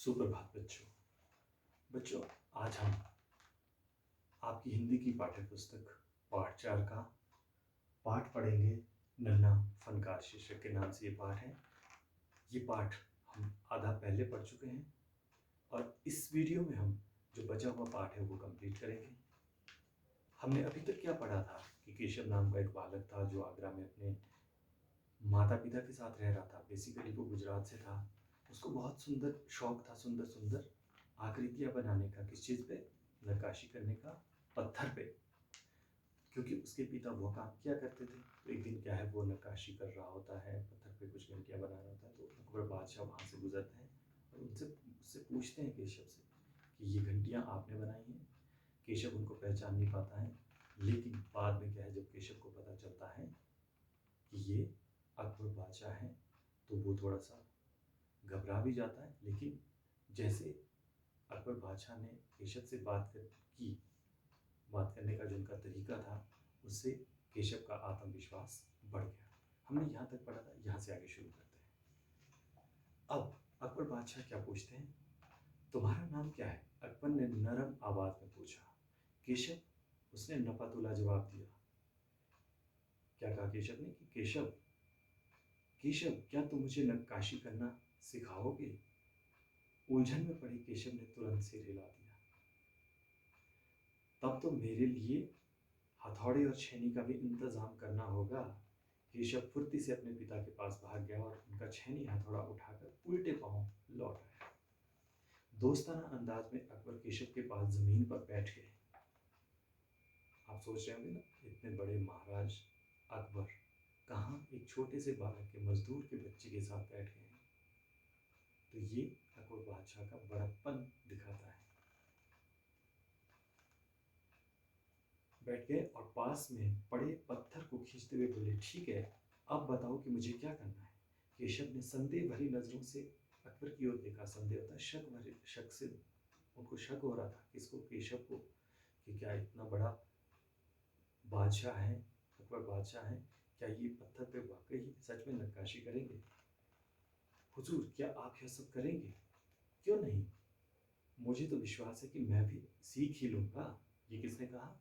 सुप्रभात बच्चों। बच्चों, आज हम आपकी हिंदी की पाठ्य पुस्तक पाठ 4 का पाठ पढ़ेंगे। नन्हा फनकार शीर्षक के नाम से ये पाठ है। ये पाठ हम आधा पहले पढ़ चुके हैं और इस वीडियो में हम जो बचा हुआ पाठ है वो कंप्लीट करेंगे। हमने अभी तक क्या पढ़ा था कि केशव नाम का एक बालक था जो आगरा में अपने माता पिता के साथ रह रहा था। बेसिकली वो गुजरात से था। उसको बहुत सुंदर शौक था, सुंदर सुंदर आकृतियाँ बनाने का। किस चीज़ पे? नक्काशी करने का, पत्थर पे। क्योंकि उसके पिता वो काम किया करते थे। तो एक दिन क्या है, वो नक्काशी कर रहा होता है, पत्थर पे कुछ घंटियाँ बना रहा होता है। तो अकबर बादशाह वहाँ से गुजरते हैं और उससे पूछते हैं केशव से कि ये घंटियाँ आपने बनाई हैं? केशव उनको पहचान नहीं पाता है। लेकिन बाद में क्या है, जब केशव को पता चलता है कि ये अकबर बादशाह हैं तो वो थोड़ा सा घबरा भी जाता है। लेकिन जैसे अकबर बादशाह ने केशव से बात करने का जो उनका तरीका था, उससे केशव का आत्मविश्वास बढ़ गया। हमने यहाँ तक पढ़ा था, यहाँ से आगे शुरू करते हैं। अब अकबर बादशाह क्या पूछते हैं, तुम्हारा नाम क्या है? अकबर ने नरम आवाज में पूछा। केशव उसने नपतुला जवाब दिया। क्या कहा केशव ने कि केशव केशव क्या तुम मुझे नक्काशी करना सिखाओगे? उलझन में पड़े केशव ने तुरंत सिर हिला दिया। तब तो मेरे लिए हथौड़े और छेनी का भी इंतजाम करना होगा। केशव फुर्ती से अपने पिता के पास भाग गया और उनका छेनी हथौड़ा उठाकर उल्टे पांव लौट आया। दोस्ताना अंदाज में अकबर केशव के पास जमीन पर बैठ गए। आप सोच रहे होंगे ना, इतने बड़े महाराज अकबर कहाँ एक छोटे से बालक के, मजदूर के बच्चे के साथ बैठ गए हैं। तो ये अकबर बादशाह का बड़प्पन दिखाता है। बैठ गए और पास में पड़े पत्थर को खींचते हुए बोले, ठीक है, अब बताओ कि मुझे क्या करना है? केशव ने संदेह भरी नजरों से अकबर की ओर देखा। संदेह होता है शक भरे, शक से उनको शक हो रहा था। किसको? केशव को, कि क्या इतना बड़ा बादशाह है, अकबर बादशाह है, क्या ये पत्थर पे वाकई सच में नक्काशी करेंगे? हुजूर, क्या आप यह सब करेंगे? क्यों नहीं, मुझे तो विश्वास है कि मैं भी सीख ही लूंगा। ये किसने कहा?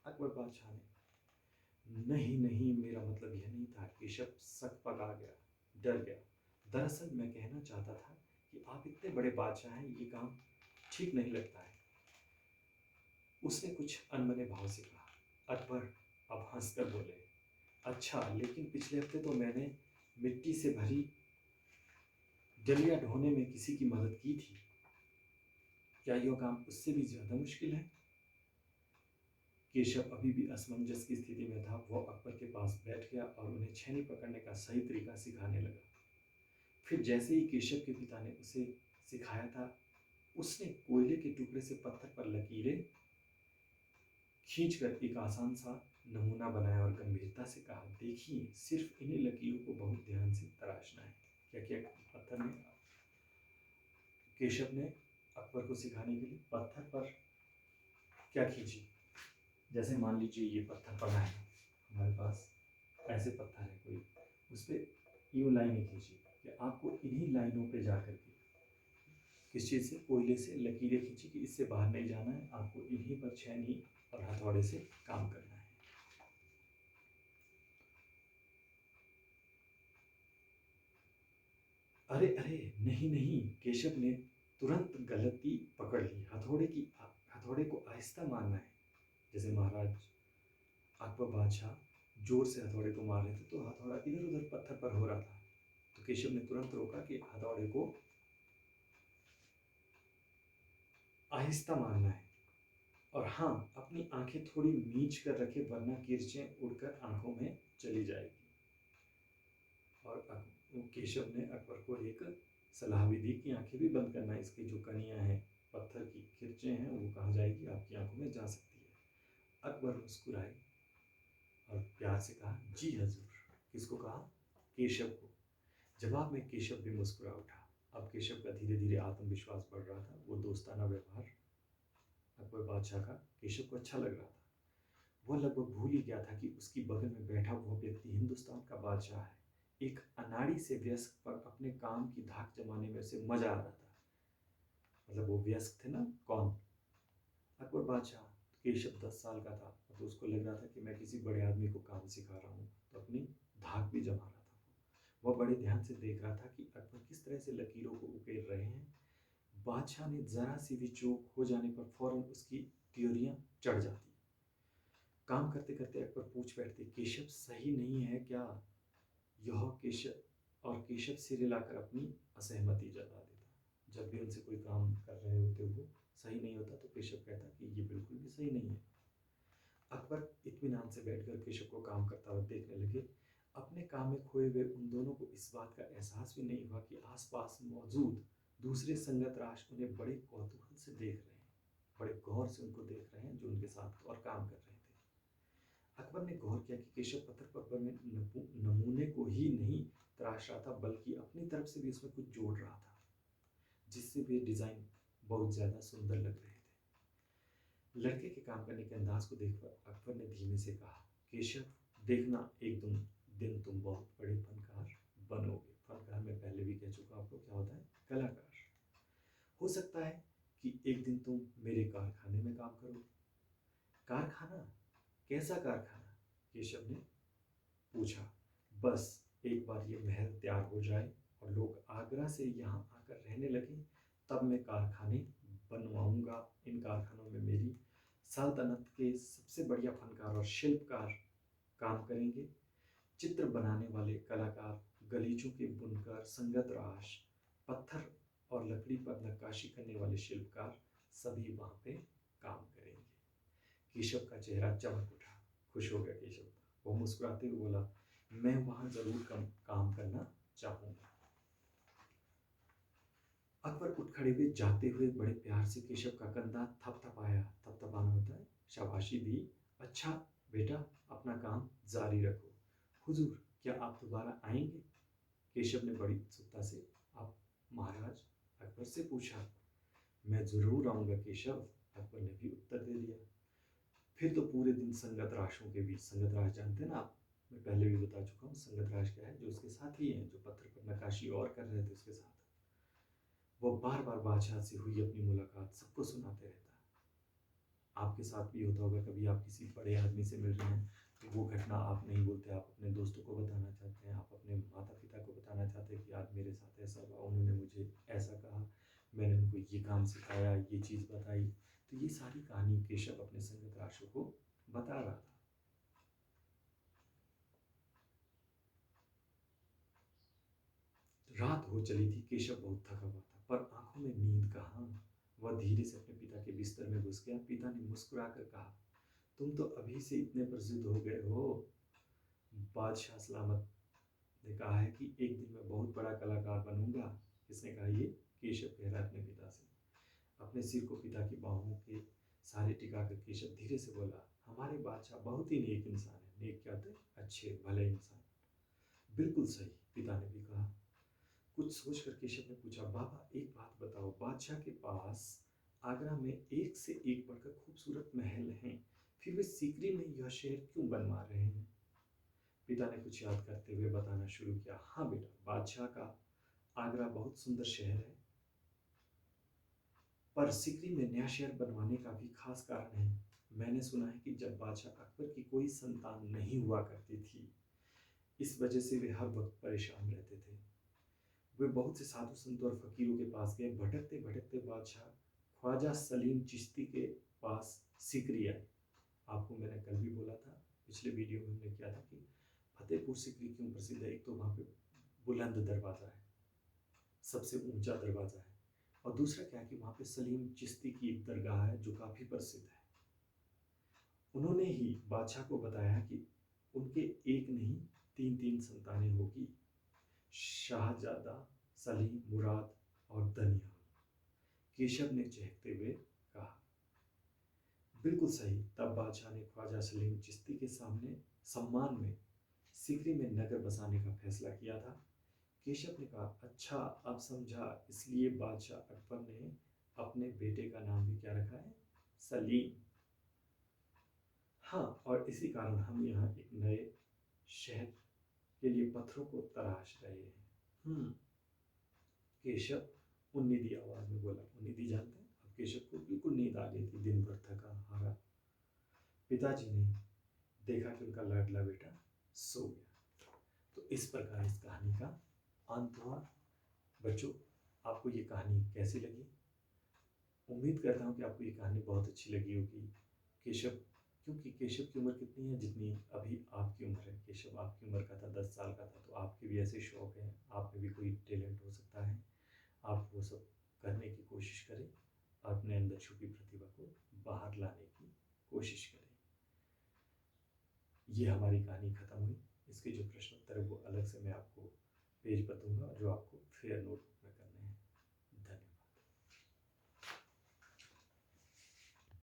अकबर बादशाह ने। नहीं नहीं, मेरा मतलब यह नहीं था। केशव सकपका गया, डर गया। दरअसल मैं कहना चाहता था कि आप इतने बड़े बादशाह हैं, ये काम ठीक नहीं लगता है। उसने कुछ अनमने भाव से कहा। अकबर अब हंसकर बोले, अच्छा, लेकिन पिछले हफ्ते तो मैंने मिट्टी से भरी डलिया ढोने में किसी की मदद की थी। क्या यह काम उससे भी ज्यादा मुश्किल है? केशव अभी भी असमंजस की स्थिति में था। वह अकबर के पास बैठ गया और उन्हें छेनी पकड़ने का सही तरीका सिखाने लगा। फिर जैसे ही केशव के पिता ने उसे सिखाया था, उसने कोयले के टुकड़े से पत्थर पर लकीरें खींचकर एक आसान सा नमूना बनाया और गंभीरता से कहा, देखिए, सिर्फ इन्हीं लकीरों को बहुत ध्यान से तराशना है। क्या किया पत्थर ने? केशव ने अकबर को सिखाने के लिए पत्थर पर क्या खींची? जैसे मान लीजिए ये पत्थर पड़ा है हमारे पास, ऐसे पत्थर है कोई, उस पर यूं लाइनें खींची कि आपको इन्हीं लाइनों पे जा करके किस चीज़ से? कोयले से लकीरें खींची कि इससे बाहर नहीं जाना है, आपको इन्हीं पर छेनी और हथौड़े से काम करना है। अरे अरे, नहीं नहीं, केशव ने तुरंत गलती पकड़ ली। हथौड़े को आहिस्ता मारना है। जैसे महाराज अकबर बादशाह जोर से हथौड़े को मार रहे थे तो हथौड़ा इधर उधर पत्थर पर हो रहा था। तो केशव ने तुरंत रोका कि हथौड़े को आहिस्ता मारना है। और हाँ, अपनी आंखें थोड़ी मीच कर रखे, वरना किरचें उड़कर आंखों में चली जाएगी। और केशव ने अकबर को एक सलाह भी दी कि आंखें भी बंद करना। इसकी जो कनियां हैं, पत्थर की किरचें हैं, वो कहाँ जाएगी? आपकी आंखों में जा सकती है। अकबर मुस्कुराए और प्यार से कहा, जी हजूर। किसको कहा? केशव को। जवाब में केशव भी मुस्कुरा उठा। अब केशव का धीरे धीरे आत्मविश्वास बढ़ रहा था। वो दोस्ताना व्यवहार अकबर बादशाह का केशव को अच्छा लग रहा था। वह लगभग भूल ही गया था कि उसकी बगल में बैठा हुआ व्यक्ति हिंदुस्तान का बादशाह है। एक अनाड़ी से वयस्क पर अपने काम की धाक जमाने में उसे मजा आ रहा था। मतलब वो वयस्क थे ना, कौन? अकबर बादशाह। केशव 10 साल का था, तो उसको लग रहा था कि मैं किसी बड़े आदमी को काम सिखा रहा हूँ, तो अपनी धाक भी जमा रहा था। वह बड़े ध्यान से देख रहा था कि अकबर किस तरह से लकीरों को उकेर रहे हैं। बादशाह ने जरा सी भी चूक हो जाने पर फौरन उसकी त्योरियां चढ़ जाती। काम करते करते अकबर पूछ बैठते, केशव सही नहीं है क्या? यह केशव, और केशव सिर हिलाकर अपनी असहमति जता देता। जब भी उनसे कोई काम कर रहे होते वो सही नहीं होता, तो केशव कहता कि ये बिल्कुल भी सही नहीं है। अकबर इत्मीनान से बैठकर केशव को काम करता हुआ देखने लगे। अपने काम में खोए हुए उन दोनों को इस बात का एहसास भी नहीं हुआ कि आसपास मौजूद दूसरे संगत राष्ट्र उन्हें बड़े कौतूहल से देख रहे हैं, बड़े गौर से उनको देख रहे हैं जो उनके साथ और काम कर रहे थे। अकबर ने गौर किया कि केशव पत्थर पर बने नमूने को ही नहीं तराश रहा था, बल्कि अपनी तरफ से भी उसमें कुछ जोड़ रहा था, जिससे वे डिजाइन बहुत ज्यादा सुंदर लग रहे थे। लड़के के काम करने के अंदाज को देखकर अकबर ने धीमे से कहा, केशव, देखना एक दिन तुम बहुत बड़े फनकार बनोगे। फनकार मैं पहले भी कह चुका आपको क्या होता है, कलाकार। हो सकता है कि एक दिन तुम मेरे कारखाने में काम करो। कारखाना? कैसा कारखाना? केशव ने पूछा। बस एक बार ये महल तैयार हो जाए और लोग आगरा से यहाँ आकर रहने लगे, तब मैं कारखाने बनवाऊंगा। इन कारखानों में मेरी सल्तनत के सबसे बढ़िया फनकार और शिल्पकार काम करेंगे। चित्र बनाने वाले कलाकार, गलीचों के बुनकर, संगत राश, पत्थर और लकड़ी पर नक्काशी करने वाले शिल्पकार सभी वहाँ पे काम करेंगे। केशव का चेहरा चमक उठा। खुश हो गया केशव। वो मुस्कुराते हुए बोला, मैं वहां जरूर काम करना चाहूंगा। अकबर उठ खड़े हुए जाते हुए बड़े प्यार से केशव का कंधा थपथपाया। थपथपाना होता है शाबाशी दी। अच्छा बेटा, अपना काम जारी रखो। हुजूर, क्या आप दोबारा आएंगे? केशव ने बड़ी उत्सुकता से आप महाराज अकबर से पूछा। मैं जरूर आऊंगा केशव, अकबर ने भी उत्तर दे दिया। फिर तो पूरे दिन संगत राशों के बीच, संगत राश जानते हैं ना आप, मैं पहले भी बता चुका हूँ संगत राश क्या है, जो उसके साथी हैं, जो पत्थर पर नक्काशी और कर रहे थे उसके साथ। वो बार बार बादशाह से हुई अपनी मुलाकात सबको सुनाते रहता। आपके साथ भी होता होगा, कभी आप किसी बड़े आदमी से मिल रहे हैं तो वो घटना आप नहीं बोलते, आप अपने दोस्तों को बताना चाहते हैं, आप अपने माता पिता को बताना चाहते हैं कि आज मेरे साथ ऐसा हुआ, उन्होंने मुझे ऐसा कहा, मैंने उनको ये काम सिखाया, ये चीज़ बताई। तो ये सारी कहानी केशव अपने संगत राशों को बता रहा था। रात हो चली थी। केशव बहुत थका हुआ था, पर आंखों में नींद कहाँ। वह धीरे से अपने पिता के बिस्तर में घुस गया। पिता ने मुस्कुराकर कहा, तुम तो अभी से इतने प्रसिद्ध हो गए हो। बादशाह सलामत ने कहा है कि एक दिन मैं बहुत बड़ा कलाकार बनूंगा। किसने कहा ये? केशव कह रहा है अपने पिता से। अपने सिर को पिता की बाहों के सहारे टिकाकर केशव धीरे से बोला, हमारे बादशाह बहुत ही नेक इंसान है। नेक क्या होते हैं? अच्छे भले इंसान। बिल्कुल सही, पिता ने भी कहा। कुछ सोचकर केशव ने पूछा, बाबा एक बात बताओ, बादशाह के पास आगरा में एक से एक बढ़कर खूबसूरत महल हैं, फिर वे सीकरी में यह शहर क्यों बनवा रहे हैं? पिता ने कुछ याद करते हुए बताना शुरू किया, हाँ बेटा, बादशाह का आगरा बहुत सुंदर शहर है, पर सीकरी में नया शहर बनवाने का भी खास कारण है। मैंने सुना है कि जब बादशाह अकबर की कोई संतान नहीं हुआ करती थी, इस वजह से वे हर वक्त परेशान रहते थे। वे बहुत से साधु संतों और फकीरों के पास गए। भटकते भटकते बादशाह ख्वाजा सलीम चिश्ती के पास सीकरी आए। आपको मैंने कल भी बोला था, पिछले वीडियो में हमने किया था कि फतेहपुर सीकरी क्यों प्रसिद्ध है। एक तो वहाँ पे बुलंद दरवाज़ा है, सबसे ऊंचा दरवाज़ा है, और दूसरा क्या है कि वहाँ पे सलीम चिश्ती की एक दरगाह है जो काफ़ी प्रसिद्ध है। उन्होंने ही बादशाह को बताया कि उनके एक नहीं तीन तीन संतानें होगी, शाहजादा, सलीम, मुराद और दनियाल। केशव ने चहकते हुए कहा, बिल्कुल सही। तब बादशाह ने ख्वाजा सलीम चिश्ती के सामने सम्मान में सीकरी में नगर बसाने का फैसला किया था। केशव ने कहा, अच्छा अब समझा, इसलिए बादशाह अकबर ने अपने बेटे का नाम भी क्या रखा है? सलीम। हाँ, और इसी कारण हम यहाँ एक नए शहर के लिए पत्थरों को तराश रहे हैं। केशव, उन्नीदी आवाज़ में बोला। उन्नीदी जानते हैं? अब केशव को बिल्कुल नींद आ गई थी, दिन भर थका हारा। पिताजी ने देखा कि उनका लाडला बेटा सो गया। तो इस प्रकार इस कहानी का अंत हुआ। बच्चों, आपको ये कहानी कैसी लगी? उम्मीद करता हूँ कि आपको ये कहानी बहुत अच्छी लगी होगी। केशव, क्योंकि केशव की उम्र कितनी है? जितनी अभी आपकी उम्र है। केशव आपकी उम्र का था, 10 साल का था, तो आपके भी ऐसे शौक हैं, आप में भी कोई टैलेंट हो सकता है। आप वो सब करने की कोशिश करें, अपने अंदर छुपी प्रतिभा को बाहर लाने की कोशिश करें। ये हमारी कहानी खत्म हुई। इसके जो प्रश्न उत्तर है वो अलग से मैं आपको पेज पर दूंगा, जो आपको फेयर नोटबुक में करना है।